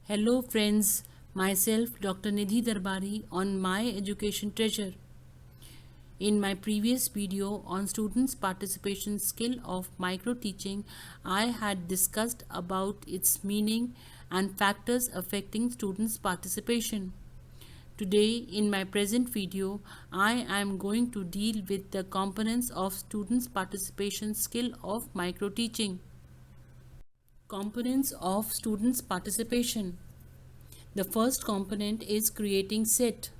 Hello friends, myself Dr. Nidhi Darbari on My Education Treasure. In my previous video on students participation skill of micro teaching, I had discussed about its meaning and factors affecting students participation. Today in my present video, I am going to deal with the components of students participation skill of micro teaching. Components of students participation. The first component is creating set.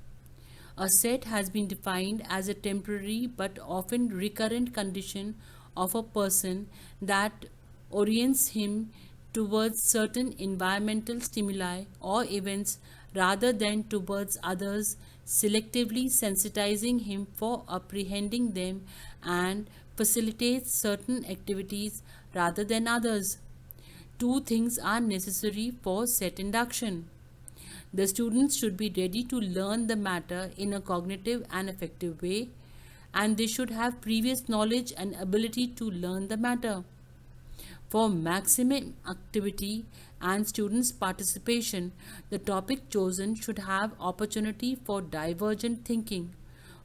A set has been defined as a temporary but often recurrent condition of a person that orients him towards certain environmental stimuli or events rather than towards others, selectively sensitizing him for apprehending them and facilitates certain activities rather than others. Two things are necessary for set induction. The students should be ready to learn the matter in a cognitive and effective way, and they should have previous knowledge and ability to learn the matter. For maximum activity and students' participation, the topic chosen should have opportunity for divergent thinking.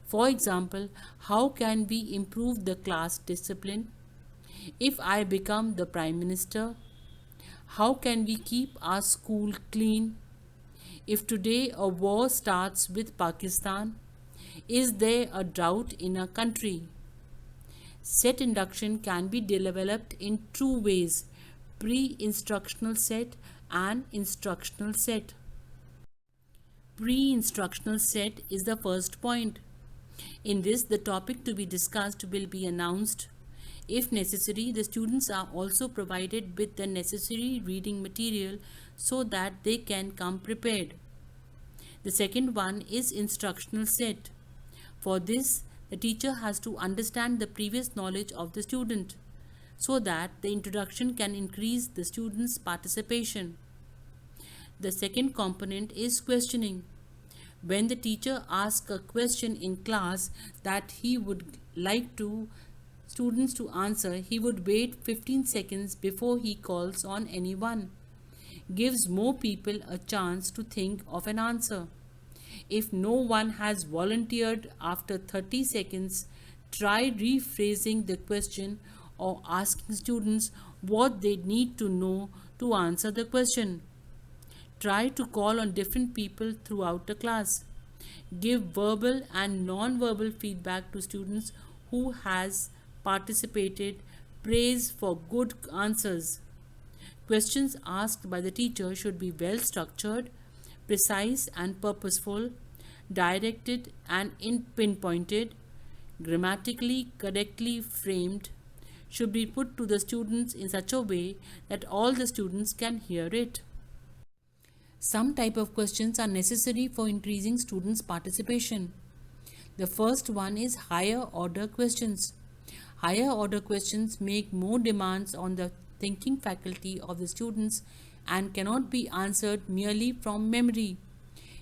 For example, how can we improve the class discipline? If I become the Prime Minister, how can we keep our school clean? If today a war starts with Pakistan, is there a drought in a country? Set induction can be developed in two ways: pre-instructional set and instructional set. Pre-instructional set is the first point. In this, the topic to be discussed will be announced. If necessary, the students are also provided with the necessary reading material so that they can come prepared. The second one is instructional set. For this, the teacher has to understand the previous knowledge of the student so that the introduction can increase the student's participation. The second component is questioning. When the teacher asks a question in class that he would like to students to answer, he would wait 15 seconds before he calls on anyone. Gives more people a chance to think of an answer. If no one has volunteered after 30 seconds, try rephrasing the question or asking students what they need to know to answer the question. Try to call on different people throughout the class. Give verbal and non-verbal feedback to students who has participated. Praise for good answers. Questions asked by the teacher should be well structured, precise and purposeful, directed and pinpointed, grammatically correctly framed, should be put to the students in such a way that all the students can hear it. Some type of questions are necessary for increasing students' participation. The first one is higher order questions. Higher order questions make more demands on the thinking faculty of the students and cannot be answered merely from memory.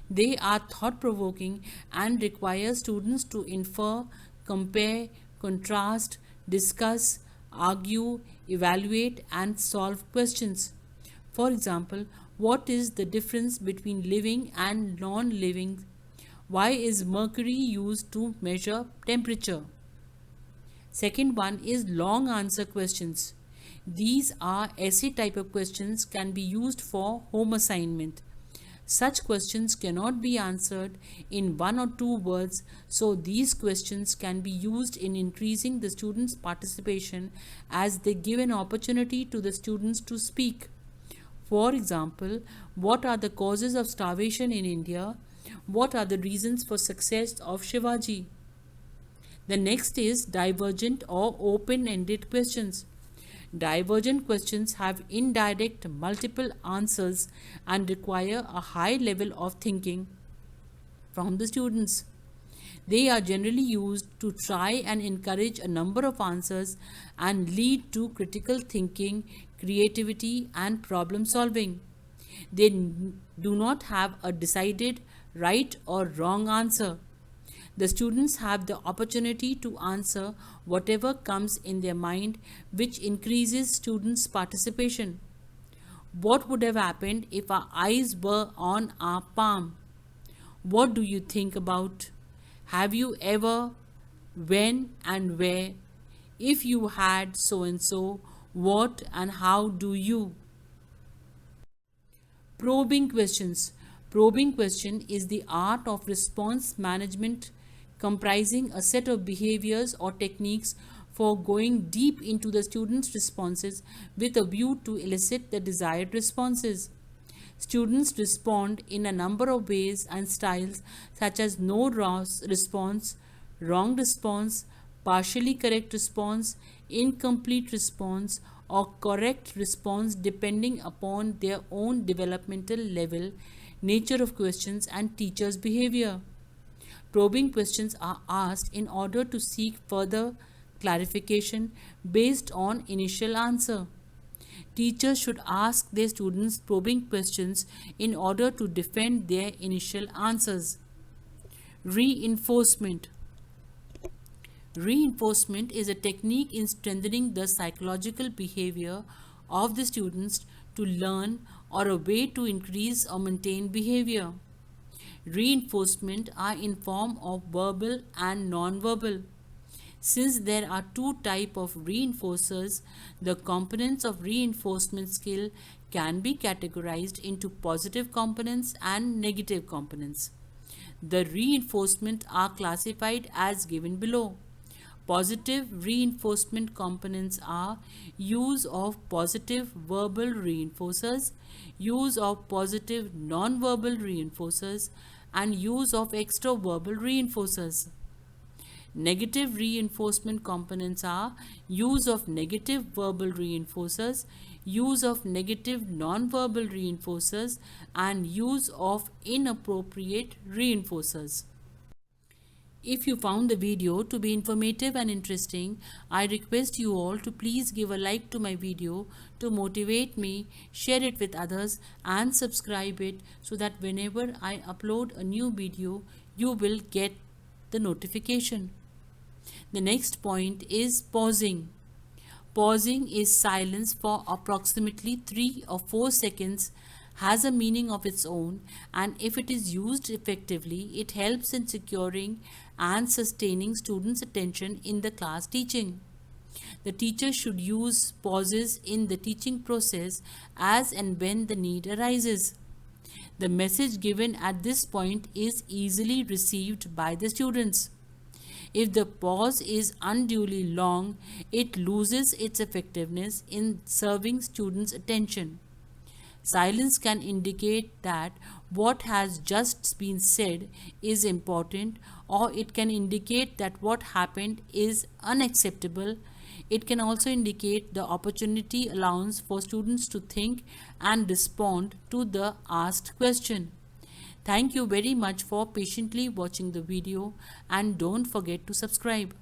They are thought-provoking and require students to infer, compare, contrast, discuss, argue, evaluate and solve questions. For example, what is the difference between living and non-living? Why is mercury used to measure temperature? Second one is long answer questions. These are essay type of questions, can be used for home assignment. Such questions cannot be answered in one or two words, so these questions can be used in increasing the students' participation as they give an opportunity to the students to speak. For example, what are the causes of starvation in India? What are the reasons for success of Shivaji? The next is divergent or open-ended questions. Divergent questions have indirect multiple answers and require a high level of thinking from the students. They are generally used to try and encourage a number of answers and lead to critical thinking, creativity and problem solving. They do not have a decided right or wrong answer. The students have the opportunity to answer whatever comes in their mind, which increases students' participation. What would have happened if our eyes were on our palm? What do you think about? Have you ever? When and where? If you had so and so, what and how do you? Probing questions. Probing question is the art of response management comprising a set of behaviors or techniques for going deep into the student's responses with a view to elicit the desired responses. Students respond in a number of ways and styles such as no response, wrong response, partially correct response, incomplete response, or correct response depending upon their own developmental level, nature of questions, and teacher's behavior. Probing questions are asked in order to seek further clarification based on initial answer. Teachers should ask their students probing questions in order to defend their initial answers. Reinforcement. Reinforcement is a technique in strengthening the psychological behavior of the students to learn or a way to increase or maintain behavior. Reinforcement are in form of verbal and non-verbal. Since there are two types of reinforcers, the components of reinforcement skill can be categorized into positive components and negative components. The reinforcement are classified as given below. Positive reinforcement components are use of positive verbal reinforcers, use of positive non-verbal reinforcers, and use of extra-verbal reinforcers. Negative reinforcement components are use of negative verbal reinforcers, use of negative non-verbal reinforcers, and use of inappropriate reinforcers. If you found the video to be informative and interesting, I request you all to please give a like to my video to motivate me, share it with others, and subscribe it so that whenever I upload a new video, you will get the notification. The next point is pausing. Pausing is silence for approximately 3 or 4 seconds, has a meaning of its own, and if it is used effectively, it helps in securing and sustaining students' attention in the class teaching. The teacher should use pauses in the teaching process as and when the need arises. The message given at this point is easily received by the students. If the pause is unduly long, it loses its effectiveness in serving students' attention. Silence can indicate that what has just been said is important, or it can indicate that what happened is unacceptable. It can also indicate the opportunity allowance for students to think and respond to the asked question. Thank you very much for patiently watching the video, and don't forget to subscribe.